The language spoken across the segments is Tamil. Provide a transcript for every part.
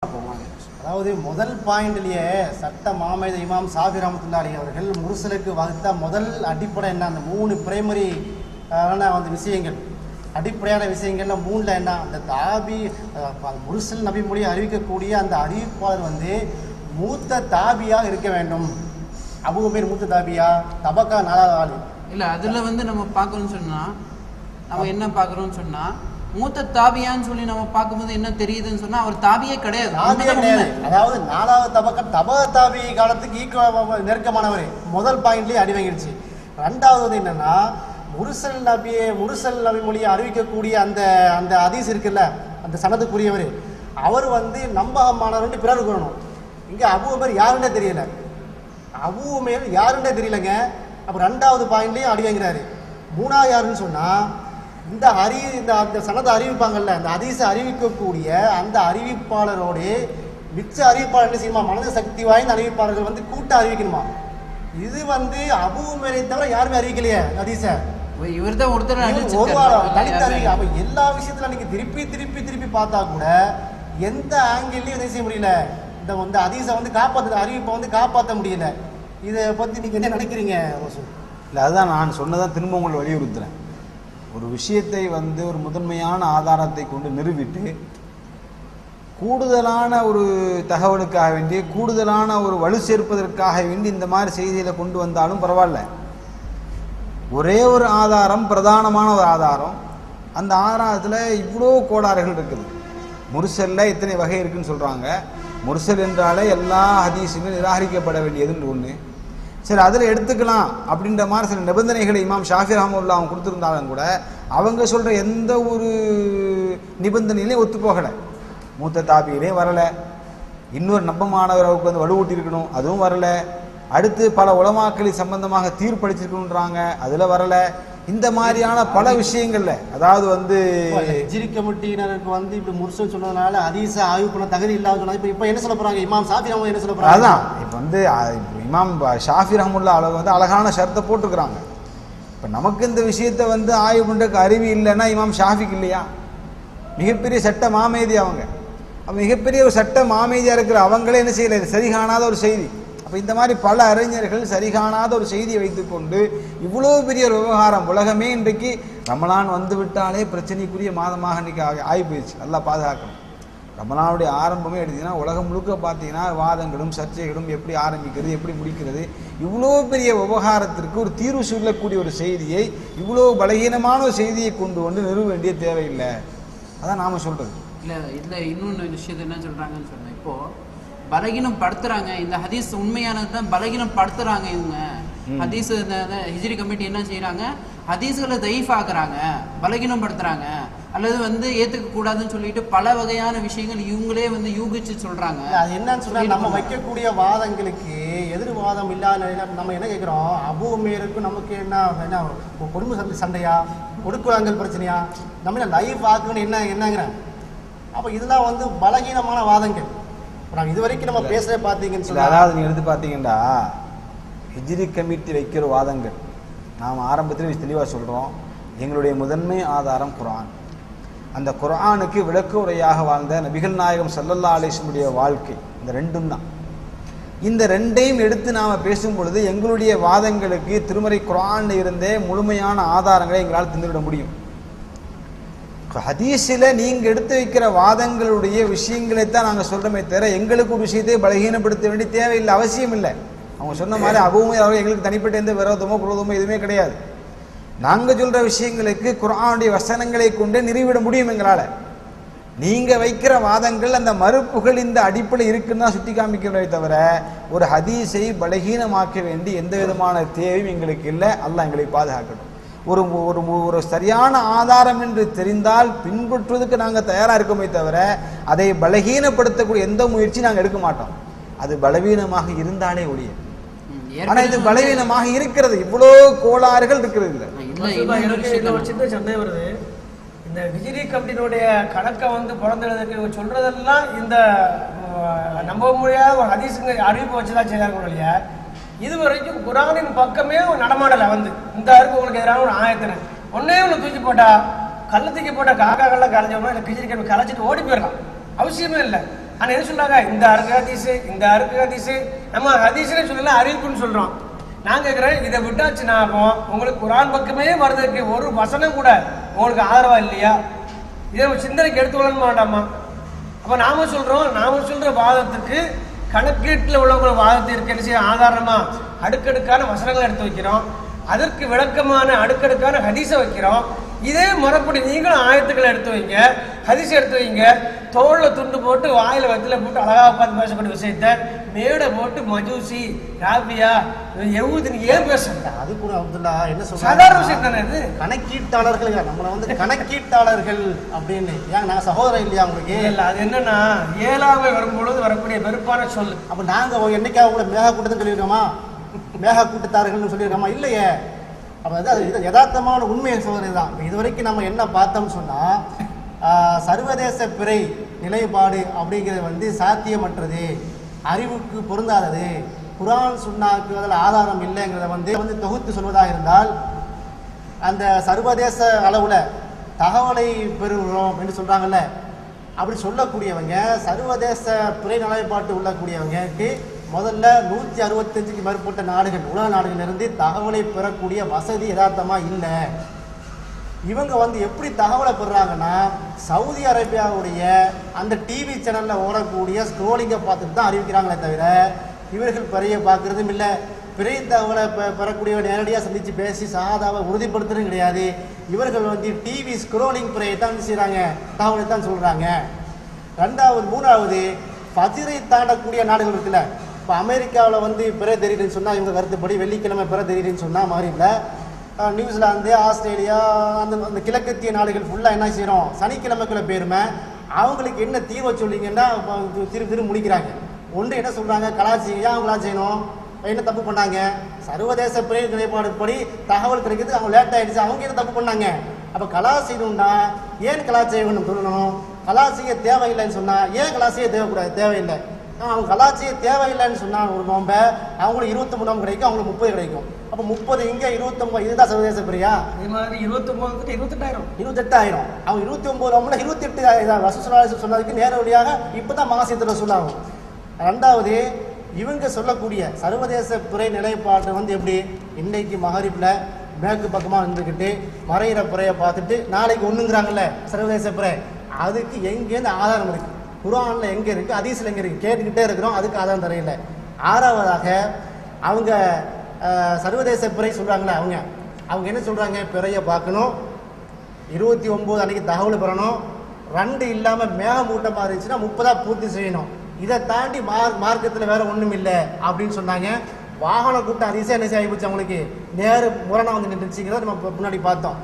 அதாவது முதல் பாயிண்ட்லயே சட்ட மாமேத இமாம் ஷாஃபி ரஹ்மத்துல்லாஹி அவர்கள் முர்சலுக்கு வகுத்த முதல் அடிப்படை என்ன, அந்த 3 பிரைமரி அந்த விஷயங்கள், அடிப்படையான விஷயங்கள்ல 3ல என்ன, அந்த தாபி முர்சல் நபி மொழி அறிவிக்கக்கூடிய அந்த அறிவிப்பாளர் மூத்த தாபியாக இருக்க வேண்டும். அபூ உமைர் மூத்த தாபியா, தபக்கா 4வது ஆளு இல்ல. அதுல நம்ம பார்க்கணும்னு சொன்னா நம்ம என்ன பார்க்கறோம்னு சொன்னா மூத்த தாபியான்னு சொல்லி நம்ம பார்க்கும்போது என்ன தெரியுதுன்னு சொன்னா அவர் தாபியே கிடையாது. அதாவது 4வது தபக்கா தபா தாபி காலத்துக்கு நெருக்கமானவர். முதல் பாயிண்ட்லயே அடி வாங்கிடுச்சு. 2வது என்னன்னா முர்சல் நபி மொழியை அறிவிக்கக்கூடிய அந்த அந்த ஹதீஸ் இருக்குல்ல, அந்த சனதுக்குரியவர், அவர் நம்பகமானவர் பிறர் கூறணும். இங்க அபூ உமைர் யாருன்னே தெரியல, அபூ உமைர் யாருன்னே தெரியலங்க. அப்ப 2வது பாயிண்ட்லயும் அடி வாங்கிறாரு. 3வது யாருன்னு சொன்னா இந்த அந்த சனதை அறிவிப்பாங்கல்ல, அந்த ஹதீஸை அறிவிக்கக்கூடிய அந்த அறிவிப்பாளரோட மிச்ச அறிவிப்பாளர் என்ன செய்யுமா, மனது சக்தி வாய்ந்த அறிவிப்பாளர்கள் கூட்ட அறிவிக்கணுமா. இது அபூ உமைரை தவிர யாருமே அறிவிக்கலையே ஹதீஸை. இவர்தான் ஒருத்தர் தனித்து அறிவிக்க. அப்ப எல்லா விஷயத்துல நீங்க திருப்பி திருப்பி திருப்பி பார்த்தா கூட எந்த ஆங்கிள்லயும் என்ன செய்ய முடியல, இந்த ஹதீஸை காப்பாற்ற அறிவிப்பை காப்பாற்ற முடியல. இதை பத்தி நீங்க என்ன நினைக்கிறீங்க ரசூல்? இல்லை, அதுதான் நான் சொன்னதான் திரும்ப உங்களை வலியுறுத்துறேன். ஒரு விஷயத்தை ஒரு முதன்மையான ஆதாரத்தை கொண்டு நிரூபித்து கூடுதலான ஒரு தகவலுக்காக வேண்டி, கூடுதலான ஒரு வலு சேர்ப்பதற்காக வேண்டி இந்த மாதிரி செய்திகளை கொண்டு வந்தாலும் பரவாயில்ல. ஒரே ஒரு ஆதாரம், பிரதானமான ஒரு ஆதாரம், அந்த ஆதாரத்தில் இவ்வளோ கோளாறுகள் இருக்குது. முர்சல்ல இத்தனை வகை இருக்குன்னு சொல்கிறாங்க. முர்சல் என்றாலே எல்லா ஹதீஸுமே நிராகரிக்கப்பட வேண்டியதுன்னு ஒன்று. சரி, அதில் எடுத்துக்கலாம் அப்படின்ற மாதிரி சில நிபந்தனைகளை இமாம் ஷாஃபி ரஹ்மத்துல்லாஹி அவங்க கொடுத்துருந்தாலும் கூட அவங்க சொல்கிற எந்த ஒரு நிபந்தனையிலையும் ஒத்து போகலை. மூத்த தாபியிலையும் வரலை. இன்னொரு நம்பமானவருக்கு வலுவூட்டி இருக்கணும், அதுவும் வரலை. அடுத்து பல உலமாக்களை சம்பந்தமாக தீர்ப்பளிச்சிருக்கணுன்றாங்க, அதில் வரலை. இந்த மாதிரியான பல விஷயங்கள்ல, அதாவது ஹிஜ்ரி கமிட்டியினருக்கு இப்படி முர்சல் சொன்னதுனால ஹதீஸை ஆய்வு பண்ண தகுதி இல்லாத சொன்னாங்க. இப்போ என்ன சொல்ல போறாங்க இமாம் ஷாஃபி ரஹ்மத்துல்லாஹி என்ன சொல்ல போறாங்க? அதான் இப்போ இமாம் ஷாஃபி ரஹ்மத்துல்லாஹி அளவு அழகான ஷர்த்தை போட்டுக்கிறாங்க. இப்போ நமக்கு இந்த விஷயத்தை ஆய்வு பண்ணுறதுக்கு அறிவு இல்லைன்னா இமாம் ஷாஃபிக்கு இல்லையா? மிகப்பெரிய சட்ட மாமேதி அவங்க. அப்போ மிகப்பெரிய ஒரு சட்ட மாமேதியாக இருக்கிற அவங்களே என்ன செய்யலை, சரிகாணாத ஒரு செய்தி. அப்போ இந்த மாதிரி பல அறிஞர்கள் சரிகாணாத ஒரு செய்தியை வைத்துக்கொண்டு இவ்வளோ பெரிய ஒரு விவகாரம், உலகமே இன்றைக்கு ரமலான் விட்டாலே பிரச்சனைக்குரிய மாதமாக இன்றைக்கி ஆகி போயிடுச்சு. நல்லா பாதுகாக்கணும். ரமலானுடைய ஆரம்பமே எடுத்தீங்கன்னா உலகம் முழுக்க பார்த்தீங்கன்னா வாதங்களும் சர்ச்சைகளும், எப்படி ஆரம்பிக்கிறது, எப்படி முடிக்கிறது, இவ்வளோ பெரிய விவகாரத்திற்கு ஒரு தீர்வு சொல்லக்கூடிய ஒரு செய்தியை, இவ்வளோ பலகீனமான ஒரு செய்தியை கொண்டு நிறுவ வேண்டிய தேவையில்லை. அதான் நாம் சொல்கிறது. இல்லை, இதில் இன்னொன்று விஷயத்தை என்ன சொல்கிறாங்கன்னு சொன்னேன். இப்போது பலகீனம் படுத்துறாங்க, இந்த ஹதீஸ் உண்மையானது தான் பலகீனம் படுத்துறாங்க இவங்க. ஹதீஸ் ஹிஜ்ரி கமிட்டி என்ன செய்யறாங்க, ஹதீஸ்களை தயீஃப் ஆக்குறாங்க, பலகீனம் படுத்துறாங்க, அல்லது ஏத்துக்க கூடாதுன்னு சொல்லிட்டு பல வகையான விஷயங்கள் இவங்களே யூகிச்சு சொல்றாங்க. அது என்னன்னு சொன்னா நம்ம வைக்கக்கூடிய வாதங்களுக்கு எதிர்வாதம் இல்லாத நம்ம என்ன கேட்கிறோம், அபூ உமைருக்கு நமக்கு என்ன குடும்ப சண்டையா, கொடுக்குறாங்கல் பிரச்சனையா, நம்ம லைஃப் ஆக்குன்னு என்னங்கிற. அப்ப இதெல்லாம் பலகீனமான வாதங்கள். இது வரைக்கும் நம்ம பேசுற பாத்தீங்கன்னு சொல்லி, அதாவது நீங்க எடுத்து பாத்தீங்கன்னா ஹிஜ்ரி கமிட்டி வைக்கிற வாதங்கள் நாம் ஆரம்பத்தில் தெளிவாக சொல்றோம். எங்களுடைய முதன்மை ஆதாரம் குர்ஆன். அந்த குர்ஆனுக்கு விளக்க உரையாக வாழ்ந்த நபிகள் நாயகம் ஸல்லல்லாஹு அலைஹி வஸல்லம் வாழ்க்கை, இந்த ரெண்டும் தான். இந்த ரெண்டையும் எடுத்து நாம் பேசும் பொழுது எங்களுடைய வாதங்களுக்கு திருமறை குர்ஆன்ல இருந்தே முழுமையான ஆதாரங்களை எங்களால் தந்துவிட முடியும். ஹதீஸில் நீங்கள் எடுத்து வைக்கிற வாதங்களுடைய விஷயங்களைத்தான் நாங்கள் சொல்கிறோமே தவிர எங்களுக்கு ஒரு விஷயத்தை பலகீனப்படுத்த வேண்டிய தேவையில்லை, அவசியம் இல்லை. அவங்க சொன்ன மாதிரி அபூ உமைர் அவர்கள் எங்களுக்கு தனிப்பட்ட எந்த விரோதமோ குரோதமோ எதுவுமே கிடையாது. நாங்கள் சொல்கிற விஷயங்களுக்கு குர்ஆனுடைய வசனங்களை கொண்டே நிறுவிட முடியும் எங்களால். நீங்கள் வைக்கிற வாதங்கள், அந்த மறுப்புகள் இந்த அடிப்படை இருக்குன்னு தான் சுட்டி காமிக்கிறதை தவிர ஒரு ஹதீஸை பலகீனமாக்க வேண்டிய எந்த விதமான தேவையும் எங்களுக்கு இல்லை. அல்லாஹ் எங்களை பாதுகாக்கட்டும். ஒரு ஒரு ஒரு சரியான ஆதாரம் என்று தெரிந்தால் பின்பற்றுவதற்கு நாங்கள் தயாராக இருக்கோமே தவிர அதை பலகீனப்படுத்தக்கூடிய எந்த முயற்சி நாங்கள் எடுக்க மாட்டோம். அது பலவீனமாக இருந்தாலே ஒழிய. ஆனால் இது பலவீனமாக இருக்கிறது, இவ்வளோ கோளாறுகள் இருக்கிறது. இல்லை, ஒரு சின்ன சந்தேகம் வருது. இந்த ஹிஜ்ரி கமிட்டியினுடைய கணக்கை பிறந்ததுக்கு சொல்றதெல்லாம் இந்த நம்ப முடியாத ஒரு ஹதீஸுங்க அறிவிப்பு வச்சுதான் செய்தாங்க இல்லையா? இதுவரைக்கும் குர்ஆனின் பக்கமே நடமாடலை. இந்த இருக்கு உங்களுக்கு எதிரான ஒரு ஆயத்தினை ஒன்னே ஒன்று தூக்கி போட்டா, கள்ள தூக்கி போட்டா காக்காக்கள்லாம் கலைஞ்சோம்னா இல்லை ஹிஜ்ரி கமிட்டி கலைச்சிட்டு ஓடி போயிடலாம், அவசியமே இல்லை. ஆனா என்ன சொல்றாங்க, இந்த அருக்கு ஹதீஸ் நம்ம ஹதீஸ்னே சொல்லல, அறிவிப்புன்னு சொல்றோம். நான் கேட்குறேன், இதை விட்டாச்சுன்னா உங்களுக்கு குரான் பக்கமே வர்றதுக்கு ஒரு வசனம் கூட உங்களுக்கு ஆதரவா இல்லையா? இதை சிந்தனைக்கு எடுத்துக்கொள்ள வேண்டாமா? அப்போ நாம சொல்ற வாதத்துக்கு கணக்கீட்டில் உள்ளவங்க வாதத்திற்கு என்ன செய்ய ஆதாரமா அடுக்கடுக்கான வசனங்களை எடுத்து வைக்கிறோம், அதற்கு விளக்கமான அடுக்கடுக்கான ஹதீஸை வைக்கிறோம். இதே முறைப்படி நீங்களும் ஆயத்துக்களை எடுத்து வைங்க, ஹதீஸ் எடுத்து வைங்க. தோளில் துண்டு போட்டு வாயில வத்தில போட்டு அழகா உட்காந்து பேசக்கூடிய விஷயத்த மேடை போட்டு மஜூசி ராபியா எவ்வளவு ஏன் பேசுறீங்க? அது கூட அப்துல்லா என்ன சொல்றாங்க, சாதாரண விஷயம் தானே இது. கணக்கீட்டாளர்கள் நம்மளை வந்து கணக்கீட்டாளர்கள் அப்படின்னு ஏன் நாங்கள் சகோதரன் இல்லையா உங்களுக்கு? இல்லை, அது என்னன்னா ஏழாமை வரும்பொழுது வரக்கூடிய வெறுப்பான சொல்லு. அப்போ நாங்கள் என்னைக்கா உங்களை மேக கூட்டத்துன்னு சொல்லியிருக்கோமா? மேக கூட்டத்தார்கள்னு சொல்லியிருக்கோமா? இல்லையே. அப்போ அது இது யதார்த்தமான உண்மையை சொல்கிறது தான். இது வரைக்கும் நம்ம என்ன பார்த்தோம்னு சொன்னால், சர்வதேச பிறை நிலைப்பாடு அப்படிங்கிறது வந்து சாத்தியமற்றது, அறிவுக்கு பொருந்தாதது, குரான் சுன்னாக்கு அதில் ஆதாரம் இல்லைங்கிறத வந்து தொகுத்து சொல்வதாக இருந்தால், அந்த சர்வதேச அளவில் தகவலை பெறுகிறோம் என்று சொல்கிறாங்கல்ல, அப்படி சொல்லக்கூடியவங்க சர்வதேச பிறை நிலைப்பாட்டு உள்ளக்கூடியவங்களுக்கு முதல்ல 165க்கு மேற்பட்ட நாடுகள், உலக நாடுகளிலிருந்து தகவலை பெறக்கூடிய வசதி யதார்த்தமாக இல்லை. இவங்க வந்து எப்படி தகவலை பெறுறாங்கன்னா, சவுதி அரேபியாவுடைய அந்த டிவி சேனலில் ஓடக்கூடிய ஸ்க்ரோலிங்கை பார்த்துட்டு தான் அறிவிக்கிறாங்களே தவிர, இவர்கள் பிறைய பார்க்குறதும் இல்லை. பிறை தகவலை பெறக்கூடிய நேரடியாக சந்தித்து பேசி சாதாவை உறுதிப்படுத்துறதும் கிடையாது. இவர்கள் வந்து டிவி ஸ்க்ரோலிங் பிறையை தான் செய்கிறாங்க, தகவலை தான் சொல்கிறாங்க. மூணாவது ஃபஜ்ரை தாண்டக்கூடிய நாடுகள் இருக்குல்ல. இப்போ அமெரிக்காவில் வந்து பிறை தெரியுதுன்னு சொன்னால் இவங்க கருத்துப்படி வெள்ளிக்கிழமை பிறை தெரியுதுன்னு சொன்னால் மாதிரி இல்லை. நியூசிலாந்து, ஆஸ்திரேலியா, அந்த கிழக்கத்திய நாடுகள் ஃபுல்லாக என்ன செய்கிறோம், சனிக்கிழமைக்குள்ள பேருமே அவங்களுக்கு என்ன தீர்வை சொல்லிங்கன்னா திரு முடிக்கிறாங்க. ஒன்று என்ன சொல்கிறாங்க, கலாச்சாரம் அவங்க செய்யணும், என்ன தப்பு பண்ணாங்க, சர்வதேச பிறை நிலைப்பாடுபடி தகவல் கிடைக்கிறது அவங்க லேட் ஆகிடுச்சு, அவங்க என்ன தப்பு பண்ணாங்க. அப்போ கலா செய்யணும்னா ஏன் கலாச்சாரம் சொல்லணும், கலாச்சாரிய தேவையில்லைன்னு சொன்னால் ஏன் கலாச்சாரிய தேவையில்லை. அவங்க கலாச்சாரிய தேவையில்லைன்னு சொன்னால் ஒரு நோம்பை அவங்களுக்கு 23 நோம்பு கிடைக்கும், அவங்களுக்கு 30 கிடைக்கும். அப்போ 30 இங்கே 29, இதுதான் சர்வதேச பிரியா. அதே மாதிரி 29 28,000 அவங்க 29 நோம்புல 28 ரசூலுல்லாஹி சொன்னதுக்கு நேரடியாக இப்போ தான் மாசியத்தில் ரசூலாகும். ரெண்டாவது, இவங்க சொல்லக்கூடிய சர்வதேச பிறை நிலைப்பாடு வந்து எப்படி, இன்னைக்கு மகரிப்பில் மேற்கு பக்கமாக இருந்துக்கிட்டு மறையிற பிறையை பார்த்துட்டு நாளைக்கு ஒன்றுங்கிறாங்கல்ல சர்வதேச பிறை, அதுக்கு எங்கேருந்து ஆதாரம் இருக்குது, குர்ஆனில் எங்கே இருக்குது, ஹதீஸில் எங்கே இருக்குது, கேட்டுக்கிட்டே இருக்கிறோம், அதுக்கு ஆதாரம் தெரியல. ஆறாவதாக அவங்க சர்வதேச பிறை சொல்கிறாங்களே, அவங்க என்ன சொல்கிறாங்க, பிறையை பார்க்கணும், 29 அன்னைக்கு தகவல் பெறணும், 2 இல்லாமல் மேகமூட்டமாக இருந்துச்சுன்னா 30 பூர்த்தி செய்யணும். இதை தாண்டி மார்க்கத்தில் வேற ஒன்றும் இல்லை அப்படின்னு சொன்னாங்க. வாகன கூட்டம் அதிசயம் என்ன செய்ய போச்சு, அவங்களுக்கு நேரு முரணா வந்து நின்றுச்சுங்கிறத நம்ம முன்னாடி பார்த்தோம்.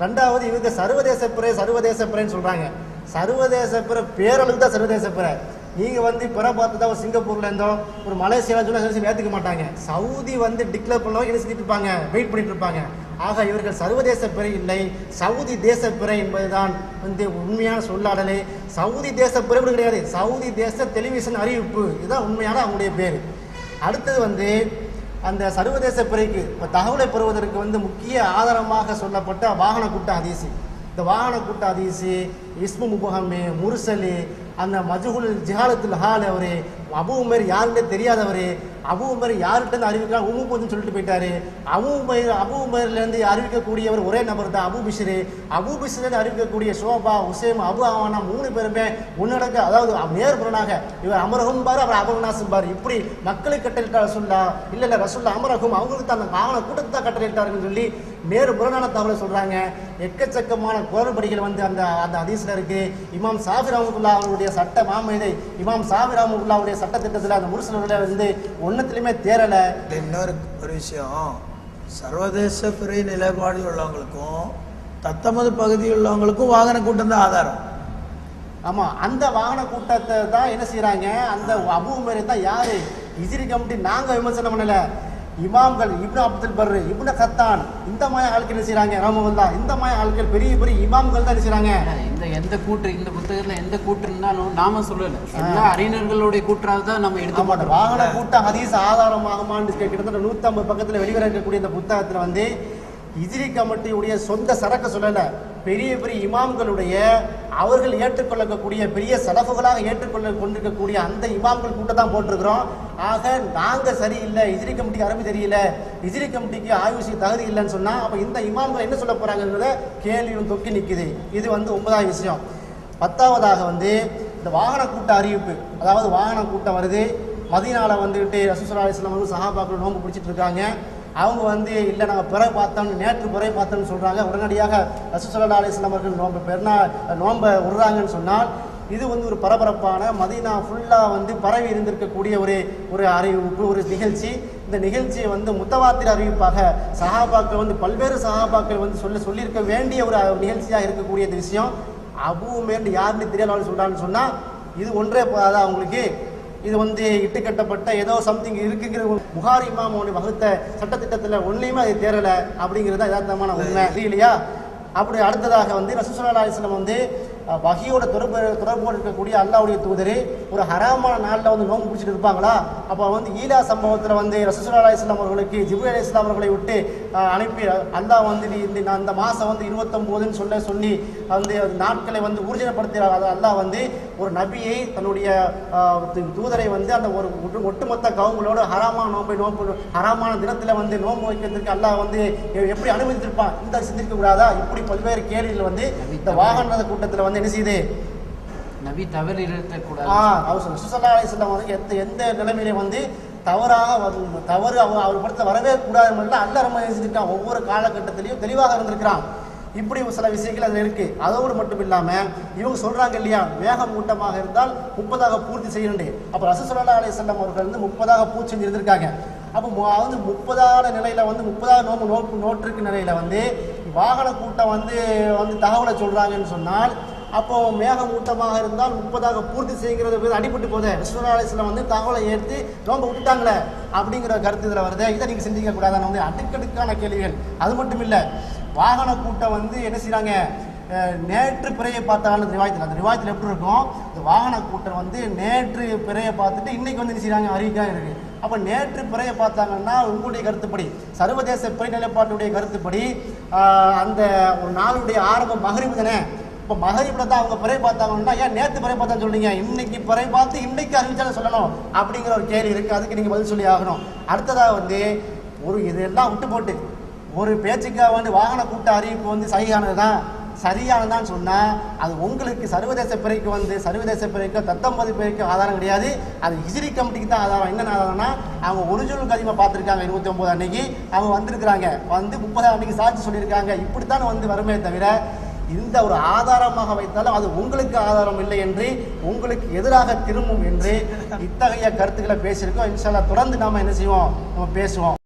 ரெண்டாவது, இவங்க சர்வதேச பிறைன்னு சொல்கிறாங்க. சர்வதேச பிறை பேரளவுக்கு தான் சர்வதேச பிறை. நீங்கள் வந்து பிறை பார்த்து தான் ஒரு சிங்கப்பூர்ல இருந்தோ ஒரு மலேசியாவில் சொன்னால் ஏற்றுக்க மாட்டாங்க. சவுதி வந்து டிக்ளேர் பண்ணவங்க என்ன செஞ்சுட்டு இருப்பாங்க, வெயிட் பண்ணிட்டு இருப்பாங்க. ஆக இவர்கள் சர்வதேச பிறை இல்லை, சவுதி தேச பிறை என்பதுதான் வந்து உண்மையான சொல்லாடலே. சவுதி தேச பிறை கூட கிடையாது, சவுதி தேச டெலிவிஷன் அறிவிப்பு, இதுதான் உண்மையான அவங்களுடைய பேர். அடுத்தது வந்து அந்த சர்வதேச பிறைக்கு தகவலை பெறுவதற்கு வந்து முக்கிய ஆதாரமாக சொல்லப்பட்ட வாகன கூட்ட ஹதீஸ். இந்த வாகன கூட்ட ஹதீஸ் இஸ்மு முபஹம்மு, முர்சலு, அந்த மஜ்ஹூல் ஜிஹாலத்துல் ஹால், அவர் அபூ உமைர் யாருன்னே தெரியாதவர், அபூ உமைர் யார்கிட்ட அறிவிக்கிறாங்க உம்மு கொஞ்சம் சொல்லிட்டு போயிட்டாரு. அபூ உமைர்லேருந்து அறிவிக்கக்கூடியவர் ஒரே நபர் தான் அபூ பிஷ்ரு. அபூ பிஷ்ருலேருந்து அறிவிக்கக்கூடிய ஷோபா, உசேம், அபு ஆவானா 3 பேருமே ஒன்னடக்க, அதாவது நேர்புறனாக இவர் அமரகும் பாரு, அவர் அபுநாசும் பாரு, இப்படி மக்களை கட்டளிட்டார் ரசூல்லா, இல்லை ரசூல்லா அமரகும் அவங்களுக்கு தான் அந்த வாகன கூட்டத்தை தான் கட்டளிட்டாருன்னு சொல்லி நேர்புறனான தகவலை சொல்கிறாங்க. எக்கச்சக்கமான குளறுபடிகள் வந்து அந்த அந்த ஹதீஸ்ல இருக்கு. இமாம் ஷாஃபி ரஹ்மத்துல்லாஹி அவருடைய சட்ட மாமேதை இமாம் ஷாஃபி ரஹ்மத்துல்லாஹி சட்ட திட்டத்தில் அந்த முர்சல்களை வந்து ஒன்றுத்துலையுமே தேரலை. இன்னொரு ஒரு விஷயம், சர்வதேச பிறை நிலைப்பாடு உள்ளவங்களுக்கும் தத்தமது பகுதியில் உள்ளவங்களுக்கும் வாகன கூட்டம் தான் ஆதாரம். ஆமாம், அந்த வாகன கூட்டத்தை தான் என்ன செய்கிறாங்க, அந்த அபூ உமைர் தான் யார், ஹிஜ்ரி கமிட்டி நாங்கள் விமர்சனம் பண்ணலை, இமாம்கள் இப்னு அப்துல் பர், இப்னு கத்தான், இந்த மாதிரி ஆட்கள் என்ன செய்கிறாங்க, ரஹ்மத்துல்லா, இந்த மாதிரி ஆட்கள் பெரிய பெரிய இமாம்கள் தான் என்ன செய்கிறாங்க. இந்த கூற்று இந்த புத்தகத்தில் எந்த கூற்று இருந்தாலும் நாம சொல்லலை, எல்லா அறிஞர்களுடைய கூற்றாக தான் நம்ம எடுக்க மாட்டோம். வாகன கூட்டம் ஹதீஸ் ஆதாரமாகுமான்னு கிட்டத்தட்ட 150 பக்கத்தில் வெளிவர இருக்கக்கூடிய இந்த புத்தகத்தில் வந்து ஹிஜ்ரி கமிட்டியுடைய சொந்த சரக்கு சொல்லலை, பெரிய பெரிய இமாம்களுடைய அவர்கள் ஏற்றுக்கொள்ளக்கூடிய பெரிய சலஃபுகளாக கொண்டிருக்கக்கூடிய அந்த இமாம்கள் கூட்டம் தான் போட்டிருக்கிறோம். ஆக நாங்கள் சரியில்லை, ஹிஜ்ரி கமிட்டிக்கு அருமை தெரியல, ஹிஜ்ரி கமிட்டிக்கு ஆய்வு செய்ய தகுதி இல்லைன்னு சொன்னால் அப்போ இந்த இமாம்கள் என்ன சொல்ல போகிறாங்கிறத கேள்வியும் தொக்கி நிற்குது. இது 9வது விஷயம். 10வதாக இந்த வாகன கூட்ட அறிவிப்பு, அதாவது வாகன கூட்டம் வருது, மதீனாவில் வந்துட்டு ரசூலுல்லாஹி ஸல்லல்லாஹு அலைஹி வஸல்லம் சஹாபாக்கள் நோன்பு பிடிச்சிட்டு இருக்காங்க. அவங்க இல்லை நாங்கள் பிறை பார்த்தோம், நேற்று பிறை பார்த்தோம்னு சொல்கிறாங்க. உடனடியாக ரசூலுல்லாஹி ஸல்லல்லாஹு அலைஹி வஸல்லம் அவர்கள் நோன்பை விடுறாங்கன்னு சொன்னால் இது ஒரு பரபரப்பான மதீனா ஃபுல்லாக பரவி இருந்திருக்கக்கூடிய ஒரு அறிவிப்பு, ஒரு நிகழ்ச்சி. இந்த நிகழ்ச்சியை முத்தவாத்திர அறிவிப்பாக சஹாபாக்கள் பல்வேறு சஹாபாக்கள் சொல்லியிருக்க வேண்டிய ஒரு நிகழ்ச்சியாக இருக்கக்கூடிய இந்த விஷயம். அபூ உமைர் யாருன்னு தெரியாத சொல்கிறான்னு சொன்னால் இது ஒன்றே போதாதா அவங்களுக்கு? இது இட்டு கட்டப்பட்ட ஏதோ சம்திங் இருக்குங்கிற புகாரி இமாம் வகுத்த சட்டத்திட்டத்தில் ஒன்றையுமே அது தேரலை அப்படிங்கிறது தான் யதார்த்தமான உண்மை இல்லையா? அப்படி அடுத்ததாக ரசூலுல்லாஹி ஸல்லல்லாஹு அலைஹி வஸல்லம் வஹியோட தொடர்போடு இருக்கக்கூடிய அல்லாஹ்வுடைய தூதர் ஒரு ஹராமான நாளில் நோன்பு பிடிச்சிட்டு இருப்பாங்களா? அப்போ ஈலா சம்பவத்தில் ரசூலுல்லாஹி ஸல்லல்லாஹு அலைஹி வஸல்லம் அவர்களுக்கு ஜிப்ரீல் அலைஹிஸ்ஸலாம் அவர்களை விட்டு அனுப்பி அல்லாஹ் நீ அந்த மாதம் 29ன்னு சொல்லி நாட்களை ஊர்ஜிதப்படுத்துகிறார். அல்லாஹ் ஒரு நபியை தன்னுடைய தூதரை அந்த ஒரு ஒட்டுமொத்த கவுங்களோட ஹராமான தினத்தில் நோன்பு வைக்கிறதுக்கு அல்லாஹ் எப்படி அனுமதித்திருப்பான்? இந்த சிந்திக்க கூடாதா? இப்படி பல்வேறு கேள்விகள் இந்த வாகன கூட்டத்தில் என்ன செய்யுது? நபி தவறு இருக்கக்கூடாது. ரசூலுல்லாஹி ஸல்லல்லாஹு அலைஹி வஸல்லம் எந்த நிலைமையில தவறு அவர் படத்தில் வரவே கூடாது அல்லாஹ் ரொம்ப செஞ்சுட்டான். ஒவ்வொரு காலகட்டத்திலையும் தெளிவாக இருந்திருக்கிறான். இப்படி சில விஷயங்கள் அதில் இருக்கு. அதோடு மட்டும் இல்லாமல் இவங்க சொல்றாங்க இல்லையா, வேகம் கூட்டமாக இருந்தால் 30ஆக பூர்த்தி செய்யணும். அப்போ ரசூலுல்லாஹி ஸல்லல்லாஹு அலைஹி வஸல்லம் அவர்கள் 30ஆக பூர்த்தி செஞ்சிருந்திருக்காங்க. அப்போ 30ஆவது நிலையில 30ஆவது நோட்டிருக்கு நிலையில வாகன கூட்டம் தகவலை சொல்றாங்கன்னு சொன்னால் அப்போ மேகமூட்டமாக இருந்தால் 30ஆக பூர்த்தி செய்கிறது அடிபட்டு போதே. ரசூலுல்லாஹி அலைஹி வஸல்லம் தகவலை ஏற்று நோன்பு விட்டுட்டாங்களே அப்படிங்கிற கருத்து இதில் வருது. இதை நீங்கள் சிந்திக்க கூடாதான்னு அடுக்கடுக்கான கேள்விகள். அது மட்டும் இல்லை, வாகன கூட்டம் என்ன செய்கிறாங்க, நேற்று பிறையை பார்த்தாலும் ரிவாயத்தில் அந்த ரிவாயத்தில் எப்படி இருக்கும், இந்த வாகன கூட்டம் நேற்று பிறையை பார்த்துட்டு இன்னைக்கு என்ன செய்கிறாங்க அறிவிக்காக இருக்கு. அப்போ நேற்று பிறையை பார்த்தாங்கன்னா உங்களுடைய கருத்துப்படி, சர்வதேச பிறை நிலைப்பாட்டுடைய கருத்துப்படி அந்த ஒரு நாளுடைய ஆரம்பம் மகரிப் தானே. இப்போ மகரிப்பில் தான் அவங்க பிறை பார்த்தாங்கன்னா ஏன் நேற்று பிறை பார்த்தான்னு சொல்றீங்க? இன்னைக்கு பிறை பார்த்து இன்னைக்கு அறிவிச்சாலும் சொல்லணும் அப்படிங்கிற ஒரு கேள்வி இருக்குது. அதுக்கு நீங்கள் பதில் சொல்லி ஆகணும். அடுத்ததாக ஒரு இதெல்லாம் விட்டு போட்டு ஒரு பேச்சுக்காக வாகன கூட்ட அறிவிப்பு சரியானதுதான் சொன்னால் அது உங்களுக்கு சர்வதேச பிறைக்கு சர்வதேச பிறைக்கு 19 பிறைக்கு ஆதாரம் கிடையாது. அது ஹிஜ்ரி கமிட்டிக்கு தான் ஆதாரம். என்ன ஆதாரம்னா அவங்க ஒரிஜினல் கதிமா பார்த்துருக்காங்க. 29 அன்னைக்கு அவங்க வந்திருக்கிறாங்க, 30 அன்னைக்கு சாட்சி சொல்லியிருக்காங்க. இப்படித்தான் வருமே தவிர இந்த ஒரு ஆதாரமாக வைத்தாலும் அது உங்களுக்கு ஆதாரம் இல்லை என்று உங்களுக்கு எதிராக திரும்பும் என்று இத்தகைய கருத்துக்களை பேசியிருக்கோம். இன்ஷா அல்லாஹ் தொடர்ந்து நாம என்ன செய்வோம், நம்ம பேசுவோம்.